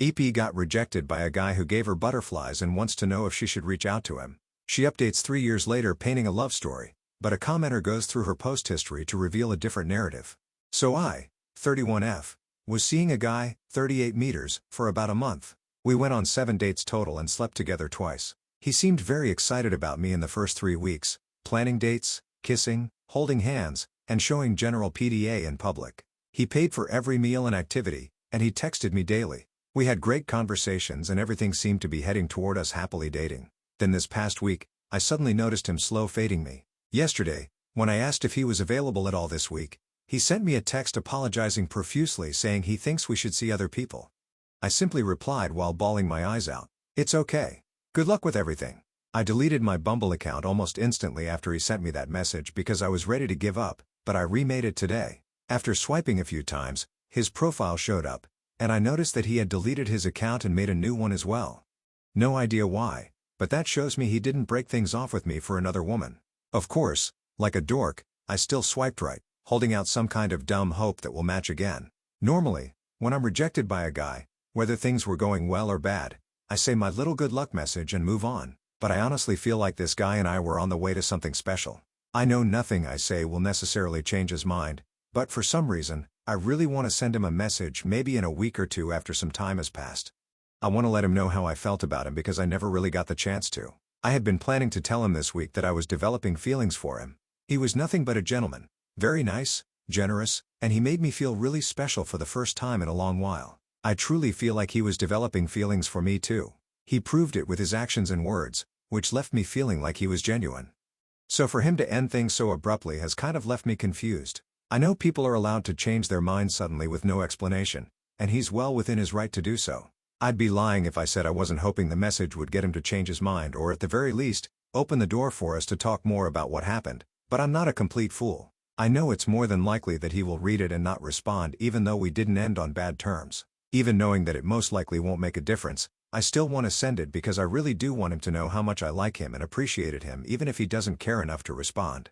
EP got rejected by a guy who gave her butterflies and wants to know if she should reach out to him. She updates 3 years later painting a love story, but a commenter goes through her post history to reveal a different narrative. So I, 31F, was seeing a guy, 38 meters, for about a month. We went on 7 dates total and slept together twice. He seemed very excited about me in the first 3 weeks, planning dates, kissing, holding hands, and showing general PDA in public. He paid for every meal and activity, and he texted me daily. We had great conversations and everything seemed to be heading toward us happily dating. Then this past week, I suddenly noticed him slow fading me. Yesterday, when I asked if he was available at all this week, he sent me a text apologizing profusely saying he thinks we should see other people. I simply replied while bawling my eyes out, "It's okay. Good luck with everything." I deleted my Bumble account almost instantly after he sent me that message because I was ready to give up, but I remade it today. After swiping a few times, his profile showed up, and I noticed that he had deleted his account and made a new one as well. No idea why, but that shows me he didn't break things off with me for another woman. Of course, like a dork, I still swiped right, holding out some kind of dumb hope that we'll match again. Normally, when I'm rejected by a guy, whether things were going well or bad, I say my little good luck message and move on, but I honestly feel like this guy and I were on the way to something special. I know nothing I say will necessarily change his mind, but for some reason, I really want to send him a message maybe in a week or two after some time has passed. I want to let him know how I felt about him because I never really got the chance to. I had been planning to tell him this week that I was developing feelings for him. He was nothing but a gentleman, very nice, generous, and he made me feel really special for the first time in a long while. I truly feel like he was developing feelings for me too. He proved it with his actions and words, which left me feeling like he was genuine. So for him to end things so abruptly has kind of left me confused. I know people are allowed to change their minds suddenly with no explanation, and he's well within his right to do so. I'd be lying if I said I wasn't hoping the message would get him to change his mind or at the very least, open the door for us to talk more about what happened, but I'm not a complete fool. I know it's more than likely that he will read it and not respond even though we didn't end on bad terms. Even knowing that it most likely won't make a difference, I still want to send it because I really do want him to know how much I like him and appreciated him even if he doesn't care enough to respond.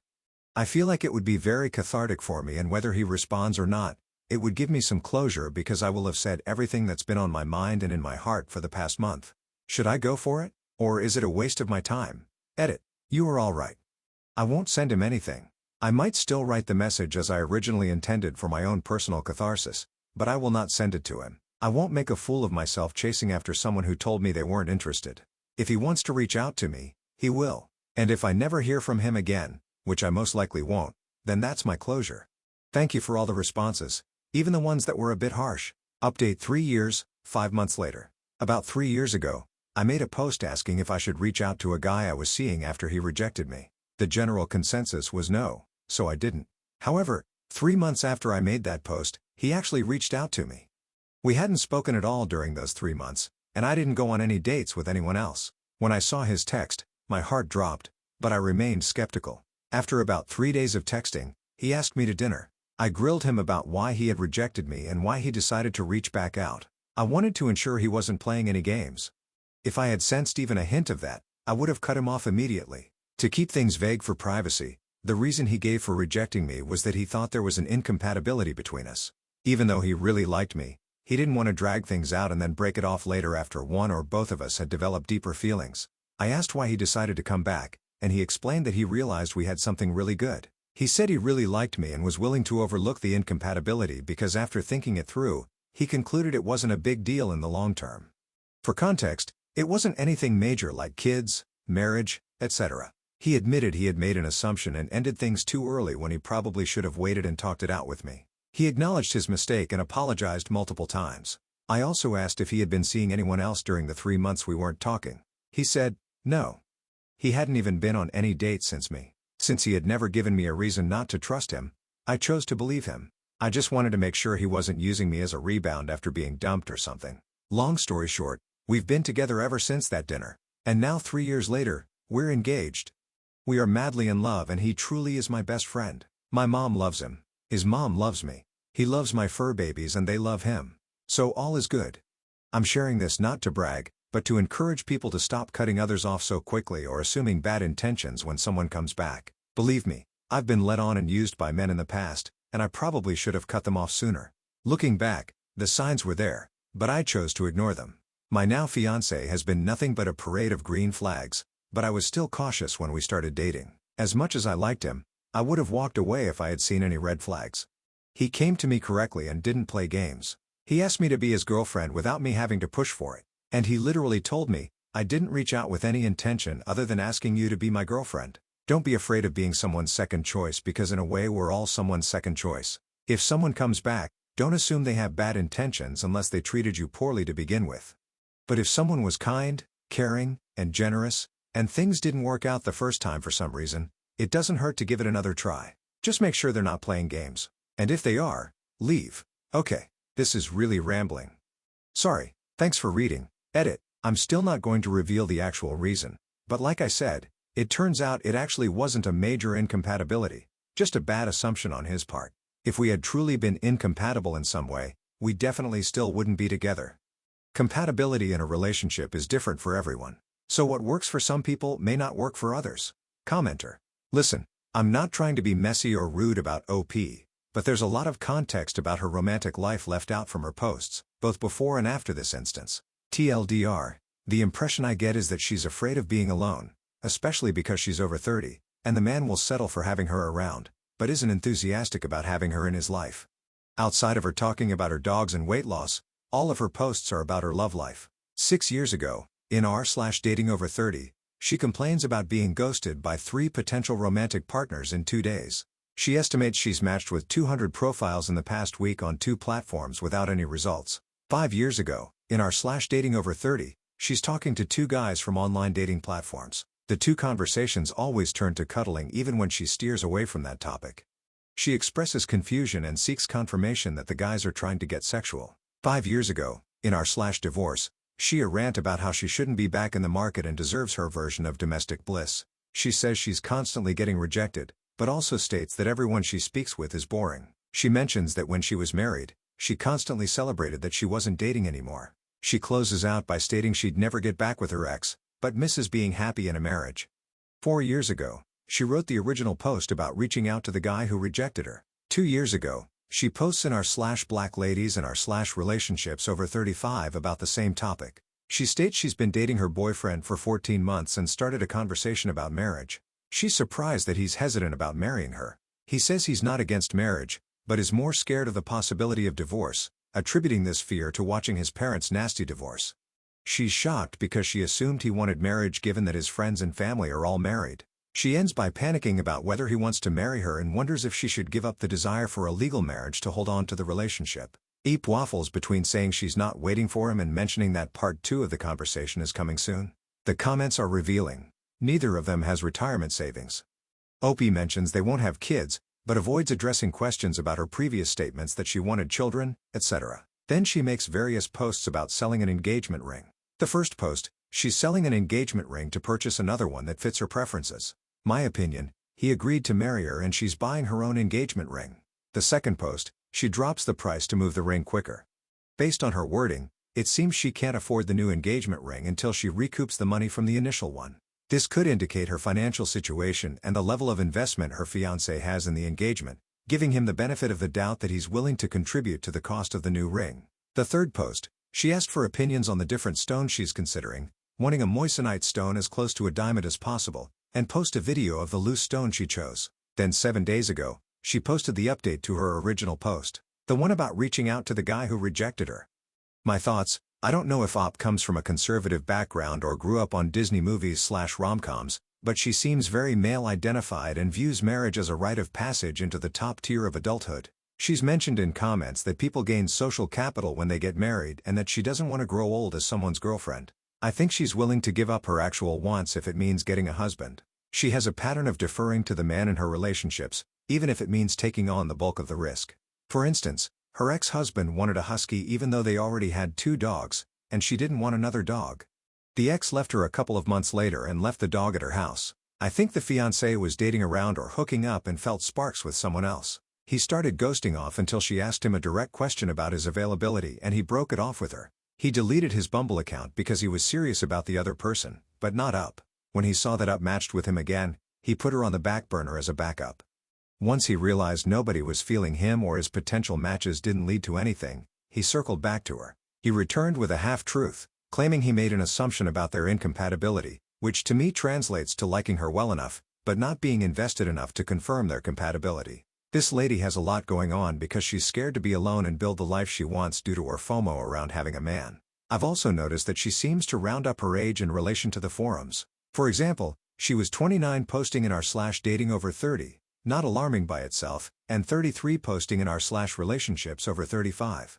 I feel like it would be very cathartic for me and whether he responds or not, it would give me some closure because I will have said everything that's been on my mind and in my heart for the past month. Should I go for it? Or is it a waste of my time? Edit. You are alright. I won't send him anything. I might still write the message as I originally intended for my own personal catharsis, but I will not send it to him. I won't make a fool of myself chasing after someone who told me they weren't interested. If he wants to reach out to me, he will. And if I never hear from him again, which I most likely won't, then that's my closure. Thank you for all the responses, even the ones that were a bit harsh. Update 3 years, 5 months later. About 3 years ago, I made a post asking if I should reach out to a guy I was seeing after he rejected me. The general consensus was no, so I didn't. However, 3 months after I made that post, he actually reached out to me. We hadn't spoken at all during those 3 months, and I didn't go on any dates with anyone else. When I saw his text, my heart dropped, but I remained skeptical. After about 3 days of texting, he asked me to dinner. I grilled him about why he had rejected me and why he decided to reach back out. I wanted to ensure he wasn't playing any games. If I had sensed even a hint of that, I would have cut him off immediately. To keep things vague for privacy, the reason he gave for rejecting me was that he thought there was an incompatibility between us. Even though he really liked me, he didn't want to drag things out and then break it off later after one or both of us had developed deeper feelings. I asked why he decided to come back, and he explained that he realized we had something really good. He said he really liked me and was willing to overlook the incompatibility because after thinking it through, he concluded it wasn't a big deal in the long term. For context, it wasn't anything major like kids, marriage, etc. He admitted he had made an assumption and ended things too early when he probably should have waited and talked it out with me. He acknowledged his mistake and apologized multiple times. I also asked if he had been seeing anyone else during the 3 months we weren't talking. He said, no. He hadn't even been on any dates since me. Since he had never given me a reason not to trust him, I chose to believe him. I just wanted to make sure he wasn't using me as a rebound after being dumped or something. Long story short, we've been together ever since that dinner. And now 3 years later, we're engaged. We are madly in love and he truly is my best friend. My mom loves him. His mom loves me. He loves my fur babies and they love him. So all is good. I'm sharing this not to brag, but to encourage people to stop cutting others off so quickly or assuming bad intentions when someone comes back. Believe me, I've been led on and used by men in the past, and I probably should have cut them off sooner. Looking back, the signs were there, but I chose to ignore them. My now fiancé has been nothing but a parade of green flags, but I was still cautious when we started dating. As much as I liked him, I would have walked away if I had seen any red flags. He came to me correctly and didn't play games. He asked me to be his girlfriend without me having to push for it. And he literally told me, I didn't reach out with any intention other than asking you to be my girlfriend. Don't be afraid of being someone's second choice because in a way we're all someone's second choice. If someone comes back, don't assume they have bad intentions unless they treated you poorly to begin with. But if someone was kind, caring, and generous, and things didn't work out the first time for some reason, it doesn't hurt to give it another try. Just make sure they're not playing games. And if they are, leave. Okay, this is really rambling. Sorry, thanks for reading. Edit. I'm still not going to reveal the actual reason, but like I said, it turns out it actually wasn't a major incompatibility, just a bad assumption on his part. If we had truly been incompatible in some way, we definitely still wouldn't be together. Compatibility in a relationship is different for everyone. So what works for some people may not work for others. Commenter. Listen, I'm not trying to be messy or rude about OP, but there's a lot of context about her romantic life left out from her posts, both before and after this instance. TLDR, the impression I get is that she's afraid of being alone, especially because she's over 30, and the man will settle for having her around, but isn't enthusiastic about having her in his life. Outside of her talking about her dogs and weight loss, all of her posts are about her love life. 6 years ago, in r/dating over 30, she complains about being ghosted by 3 potential romantic partners in 2 days. She estimates she's matched with 200 profiles in the past week on 2 platforms without any results. 5 years ago, in r/dating over 30, she's talking to 2 guys from online dating platforms. The 2 conversations always turn to cuddling even when she steers away from that topic. She expresses confusion and seeks confirmation that the guys are trying to get sexual. 5 years ago, in r/divorce, she a rant about how she shouldn't be back in the market and deserves her version of domestic bliss. She says she's constantly getting rejected, but also states that everyone she speaks with is boring. She mentions that when she was married, she constantly celebrated that she wasn't dating anymore. She closes out by stating she'd never get back with her ex, but misses being happy in a marriage. 4 years ago, she wrote the original post about reaching out to the guy who rejected her. 2 years ago, she posts in r/black ladies and r/relationships over 35 about the same topic. She states she's been dating her boyfriend for 14 months and started a conversation about marriage. She's surprised that he's hesitant about marrying her. He says he's not against marriage, but is more scared of the possibility of divorce, attributing this fear to watching his parents' nasty divorce. She's shocked because she assumed he wanted marriage given that his friends and family are all married. She ends by panicking about whether he wants to marry her and wonders if she should give up the desire for a legal marriage to hold on to the relationship. Eep waffles between saying she's not waiting for him and mentioning that part 2 of the conversation is coming soon. The comments are revealing. Neither of them has retirement savings. Opie mentions they won't have kids, but avoids addressing questions about her previous statements that she wanted children, etc. Then she makes various posts about selling an engagement ring. The first post, she's selling an engagement ring to purchase another one that fits her preferences. My opinion, he agreed to marry her and she's buying her own engagement ring. The second post, she drops the price to move the ring quicker. Based on her wording, it seems she can't afford the new engagement ring until she recoups the money from the initial one. This could indicate her financial situation and the level of investment her fiancé has in the engagement, giving him the benefit of the doubt that he's willing to contribute to the cost of the new ring. The third post, she asked for opinions on the different stones she's considering, wanting a moissanite stone as close to a diamond as possible, and post a video of the loose stone she chose. Then 7 days ago, she posted the update to her original post, the one about reaching out to the guy who rejected her. My thoughts: I don't know if Op comes from a conservative background or grew up on Disney movies/rom-coms, but she seems very male-identified and views marriage as a rite of passage into the top tier of adulthood. She's mentioned in comments that people gain social capital when they get married and that she doesn't want to grow old as someone's girlfriend. I think she's willing to give up her actual wants if it means getting a husband. She has a pattern of deferring to the man in her relationships, even if it means taking on the bulk of the risk. For instance, her ex-husband wanted a husky even though they already had 2 dogs, and she didn't want another dog. The ex left her a couple of months later and left the dog at her house. I think the fiancé was dating around or hooking up and felt sparks with someone else. He started ghosting off until she asked him a direct question about his availability and he broke it off with her. He deleted his Bumble account because he was serious about the other person, but not Up. When he saw that Up matched with him again, he put her on the back burner as a backup. Once he realized nobody was feeling him or his potential matches didn't lead to anything, he circled back to her. He returned with a half-truth, claiming he made an assumption about their incompatibility, which to me translates to liking her well enough, but not being invested enough to confirm their compatibility. This lady has a lot going on because she's scared to be alone and build the life she wants due to her FOMO around having a man. I've also noticed that she seems to round up her age in relation to the forums. For example, she was 29 posting in r/dating over 30, not alarming by itself, and 33 posting in r/relationships over 35.